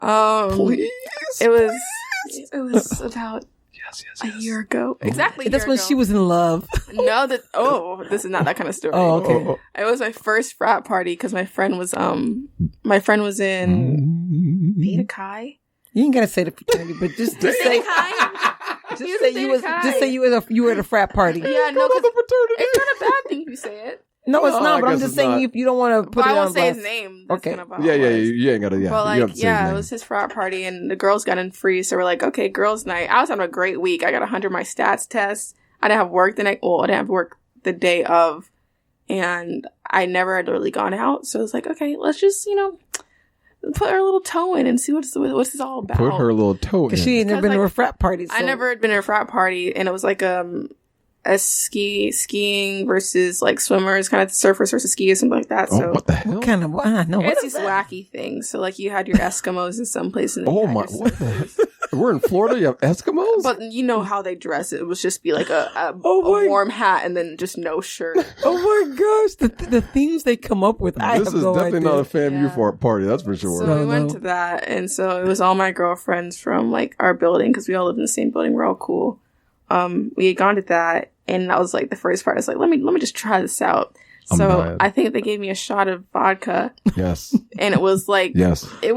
Please. It was about a year ago. Exactly. That's when she was in love. No, this is not that kind of story. Oh, okay. It was my first frat party because my friend was in Beta Chi. You ain't gotta say the fraternity, but just say you were at a frat party. Yeah, no, it's not a bad thing if you say it. No, it's not. But I'm just saying you don't want to put it on. I won't say his name. That's okay. You ain't gotta. Yeah. But it was his frat party, and the girls got in free. So we're like, okay, girls' night. I was having a great week. I got 100 my stats tests. I didn't have work the night. Well, I didn't have work the day of, and I never had really gone out. So I was like, okay, let's just put her little toe in and see what's this all about. Put her little toe in. Because she ain't never been to a frat party. So. I never had been to a frat party, and it was like a skiing versus like swimmers, kind of surfers versus skiers, something like that. So what the hell? What kind of? I know. It's these wacky things. So like you had your Eskimos in some places. Oh my! What the heck? We're in Florida. You have Eskimos, but you know how they dress. It was just be like a warm hat and then just no shirt. Oh my gosh! The themes they come up with. This is definitely not a FAMU party. That's for sure. So we went to that, and so it was all my girlfriends from like our building because we all lived in the same building. We're all cool. We had gone to that, and that was like the first part. I was like, let me just try this out. So I think they gave me a shot of vodka. Yes. And it was like, yes, it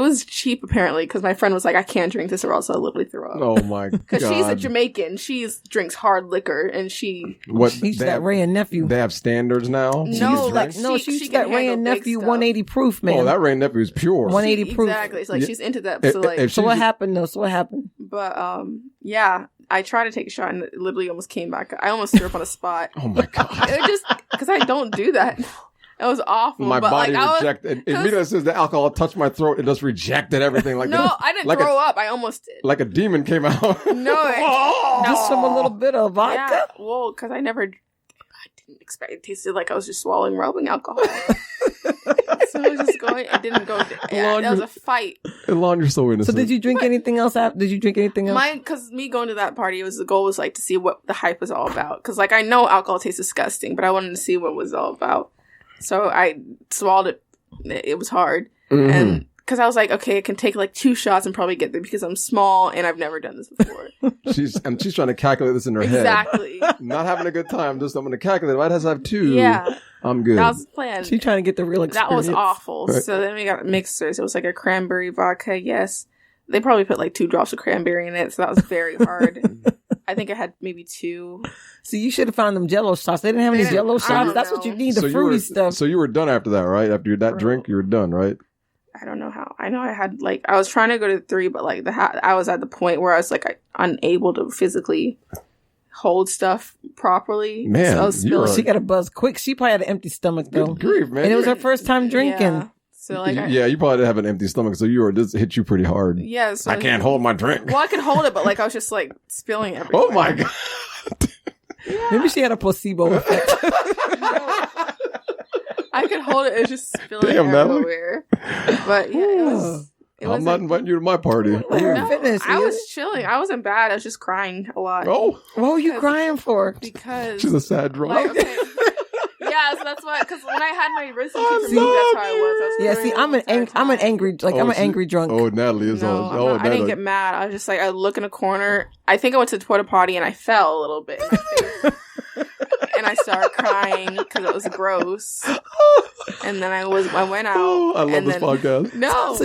was cheap apparently because my friend was like, I can't drink this or else I'll literally throw up. Oh my god! Because she's a Jamaican, she drinks hard liquor, and she's that Ray and Nephew. They have standards now. She's that Ray and Nephew 180 proof, man. Oh, that Ray and Nephew is pure. 180 proof. Exactly. It's like she's into that. So what happened though? So what happened? But yeah. I tried to take a shot and it literally almost came back. I almost threw up on the spot. Oh my god! It just because I don't do that. It was awful. My body rejected. Immediately as the alcohol touched my throat, it just rejected everything. Like I didn't throw up. I almost did. Like a demon came out. Just from a little bit of vodka. Yeah, well, because I didn't expect it. Tasted like I was just swallowing rubbing alcohol. So it was just going. It didn't go. That was a fight. Ellan, you're so innocent. So did you drink anything else? Did you drink anything else? Because me going to that party, the goal was like to see what the hype was all about. Because like I know alcohol tastes disgusting, but I wanted to see what it was all about. So I swallowed it. It was hard, and because I was like, okay, I can take like 2 shots and probably get there because I'm small and I've never done this before. She's trying to calculate this in her head. Exactly. Not having a good time. Just I'm going to calculate. If I has to have 2. Yeah. I'm good. That was the plan. She's trying to get the real experience. That was awful. Right. So then we got mixers. It was like a cranberry vodka. Yes. They probably put like 2 drops of cranberry in it. So that was very hard. I think I had maybe 2. See, you should have found them Jell-O shots. They didn't have any Jell-O shots. That's what you need, the fruity stuff. So you were done after that, right? After that drink, you were done, right? I don't know how. I know I had like, I was trying to go to 3, but like I was at the point where I was like unable to physically hold stuff properly. Man, so she got a buzz quick. She probably had an empty stomach though. Good grief, man. And it was her first time drinking. Yeah. So like, you probably didn't have an empty stomach, so this hit you pretty hard. Yeah, so I can't hold my drink. Well, I could hold it, but like I was just like spilling everywhere. Oh my god! Yeah. Maybe she had a placebo effect. I could hold it; it was just spilling everywhere. But yeah, I'm not inviting you to my party. I was chilling. I wasn't bad. I was just crying a lot. Oh, what were you crying for? Because she's a sad drunk. Like, okay. Yeah, so that's why. Because when I had my wrist into that's how I was. See, I'm an angry drunk. Oh, Natalie is on. I didn't get mad. I was just like, I look in a corner. I think I went to the porta potty and I fell a little bit in my face. And I started crying because it was gross. And then I went out. Oh, I love this podcast. No.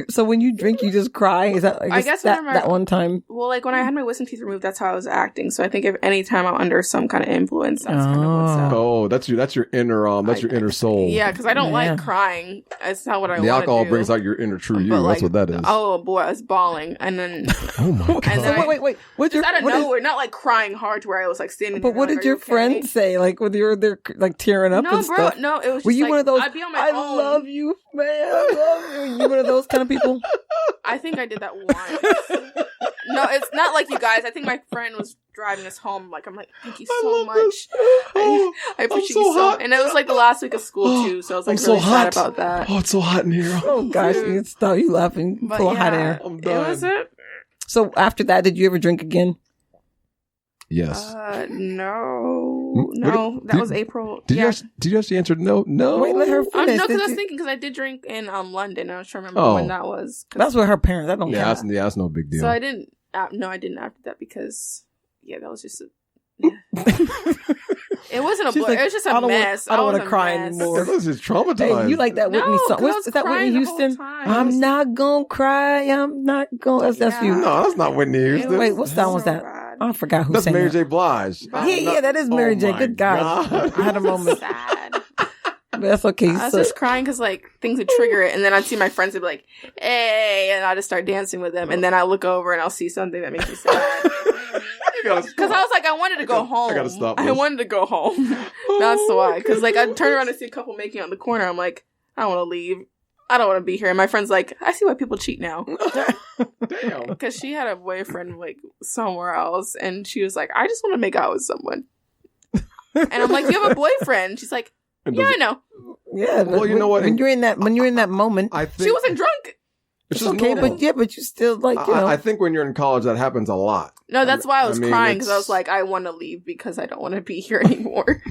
So when you drink, you just cry? Is that, I guess that one time? Well, like when I had my wisdom teeth removed, that's how I was acting. So I think if any time I'm under some kind of influence, that's kind of what's up. Oh, that's your inner your inner soul. Yeah, because I don't like crying. It's not what I want to do. The alcohol brings out your inner true you. That's what that is. Oh boy, I was bawling, and then oh my god! And then wait. Out of nowhere, not like crying hard to where I was like standing. But what did your friends say? Like when you were there, like tearing up and stuff? No, it was just were you like, one of those? I'd be on my own. I love you, man. I love you. Were you one of those kind of people? I think I did that once. No, it's not like you guys. I think my friend was driving us home. Like, I'm like, thank you so much. I appreciate you so much. And it was like the last week of school too, so I was like really sad about that. Oh, it's so hot in here. Oh gosh, stop you laughing. Full of hot air. I'm dying. It was it. So after that, did you ever drink again? Yes. No. That was April. Did you actually answer no? No. Wait, let her finish. No, because I was thinking, because I did drink in London. I was trying to remember when that was. That's with her parents. I don't care. That's no big deal. So I didn't. No, I didn't after that because that was just. It wasn't a blur. Like, it was just a mess. I don't want to cry anymore. It was just traumatized. Hey, you like that Whitney song? Is that Whitney Houston? I'm not gonna cry. I'm not gonna. That's you. No, that's not Whitney Houston. Wait, what song was that? I forgot who sang that. That's Mary J. Blige. Yeah, that is Mary J. Good God. I had a moment. Sad. But that's okay. I was just crying because things would trigger it, and then I'd see my friends and be like, "Hey," and I'd just start dancing with them, and then I look over and I'll see something that makes me sad. Because I was like, I wanted to go home. I gotta stop. I wanted to go home. That's why. Because I'd turn around and see a couple making out in the corner. I'm like, I don't want to leave. I don't want to be here. And my friend's like, I see why people cheat now. Damn. Because she had a boyfriend somewhere else, and she was like, I just want to make out with someone. And I'm like, you have a boyfriend? She's like, yeah, I know. Yeah. Well, you know what? When you're in that moment, I think she wasn't drunk. It's okay, normal. but you still I think when you're in college, that happens a lot. No, that's why I was crying, because I was like, I want to leave because I don't want to be here anymore.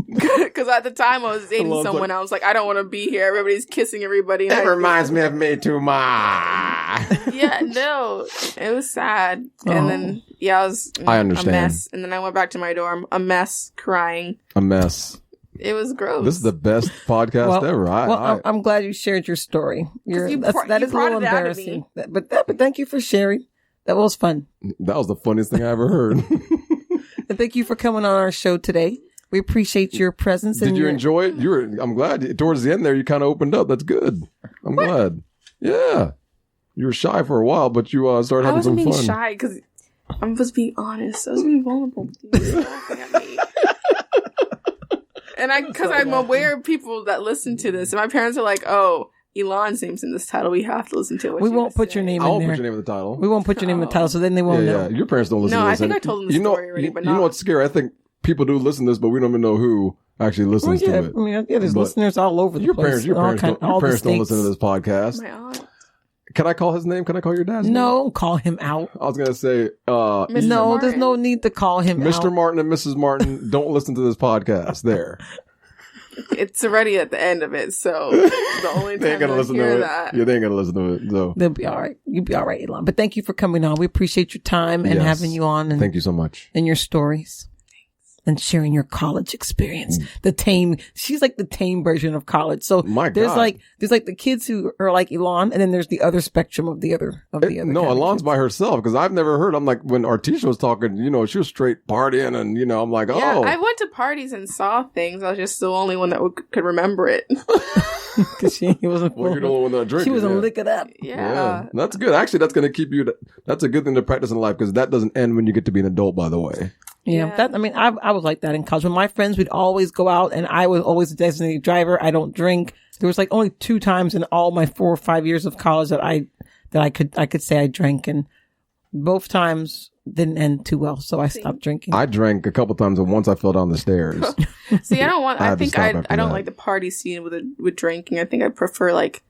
Because at the time I was dating someone, I was like, I don't want to be here. Everybody's kissing everybody. That reminds me of me too much. Yeah, no, it was sad. And then I was I understand. A mess. And then I went back to my dorm, a mess, crying. A mess. It was gross. This is the best podcast ever. I'm glad you shared your story. That is a little embarrassing. But thank you for sharing. That was fun. That was the funniest thing I ever heard. And thank you for coming on our show today. We appreciate your presence. Did you enjoy it? I'm glad towards the end there you kind of opened up. That's good. I'm glad. Yeah. You were shy for a while, but you started having some fun. I wasn't being shy because I was being honest. I was being vulnerable. You were laughing at me. And because I'm aware of people that listen to this, and my parents are like, "Oh, Ellan's name's in this title. We have to listen to it." We won't put your name in there. I won't put your name in the title. We won't put your name in the title, so then they won't know. Yeah, your parents don't listen to this. No, I think I told them the story already, but you know what's scary? I think people do listen to this, but we don't even know who actually listens to it. I mean, there's listeners all over the place. Your parents don't listen to this podcast. My aunt. Can I call his name? Can I call your dad's name? No, call him out. I was going to say... no, there's no need to call him out. Mr. Martin and Mrs. Martin, don't listen to this podcast. There. It's already at the end of it, so the only time they ain't gonna listen to it. Yeah, they ain't gonna listen to it. So they'll be all right. You'll be all right, Ellan. But thank you for coming on. We appreciate your time and having you on. And thank you so much. And your stories. And sharing your college experience. She's like the tame version of college. So there's like the kids who are like Ellan, and then there's the other spectrum of the other. No, Ellan's by herself, because I've never heard. I'm like, when Artisha was talking, she was straight partying, and I'm like, yeah, I went to parties and saw things. I was just the only one that could remember it. Because she wasn't. Well, you're the only one that drinking. She wasn't licking up. Yeah, that's good. Actually, that's going to keep you. That's a good thing to practice in life, because that doesn't end when you get to be an adult. By the way. Yeah. I was like that in college. With my friends, we'd always go out, and I was always a designated driver. I don't drink. There was like only 2 times in all my 4 or 5 years of college that I could say I drank, and both times didn't end too well, so I stopped drinking. I drank a couple times, and once I fell down the stairs. See, I don't like the party scene with drinking. I think I prefer like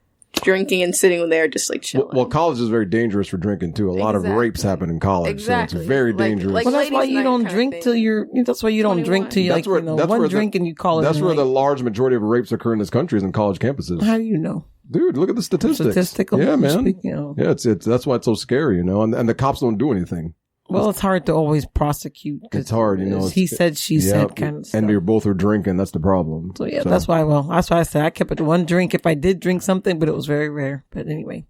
drinking and sitting there just like chilling. Well, college is very dangerous for drinking too. A lot of rapes happen in college, so it's very dangerous. Well, that's why you don't drink till you're. That's why you don't drink till you one drink and you call it. That's where the large majority of rapes occur in this country, is in college campuses. How do you know? Dude, look at the statistics. Yeah, man. Yeah, it's that's why it's so scary, and the cops don't do anything. Well, it's hard to always prosecute. It's hard, He said, she said kind of stuff. And you're both are drinking. That's the problem. So, that's why I said I kept it to one drink if I did drink something, but it was very rare. But anyway.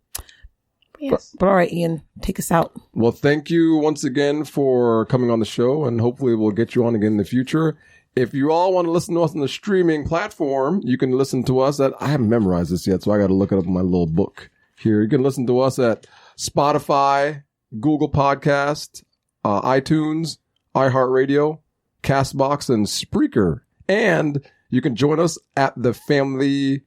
Yes. But all right, Ian, take us out. Well, thank you once again for coming on the show, and hopefully we'll get you on again in the future. If you all want to listen to us on the streaming platform, you can listen to us at, I haven't memorized this yet, so I got to look it up in my little book here. You can listen to us at Spotify, Google Podcast, iTunes, iHeartRadio, CastBox, and Spreaker. And you can join us at the Family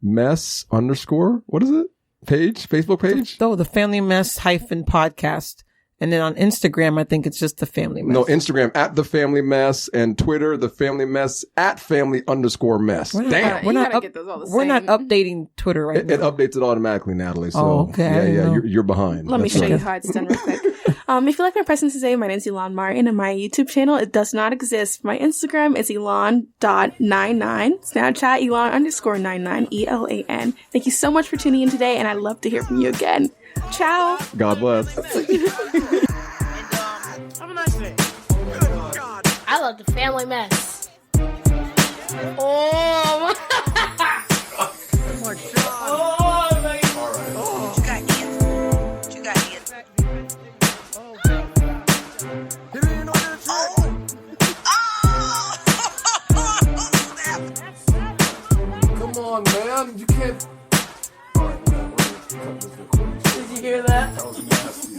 Mess _ what is it? Facebook page? The Family Mess -podcast. And then on Instagram, I think it's just The Family Mess. No, Instagram at The Family Mess and Twitter, The Family Mess at family_mess. Damn. We're not get those all the we're not same. updating Twitter right It now. updates it automatically, Natalie. So, Oh, okay. I yeah, didn't yeah, know. you're behind. Let me That's show right. you how it's done real quick. If you like my presence today, my name's Ellan Martin, and my YouTube channel, it does not exist. My Instagram is Ellan.99. Snapchat, Ellan_99, ELAN. Thank you so much for tuning in today, and I'd love to hear from you again. Ciao. God bless. Have a nice day. I love the family mess. Oh my god. Oh my god. What you got, Ian? What you got, Ian? Come on, man. You can't. All right, man. We're gonna cut this recording. Did you hear that? That was nasty.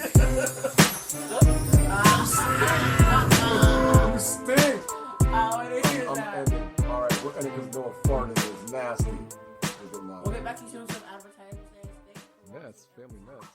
You stink. Oh, I didn't hear I'm that. ending. All right, we're ending because no farting is nasty. We'll get back to you soon with some advertising. Mess, family mess.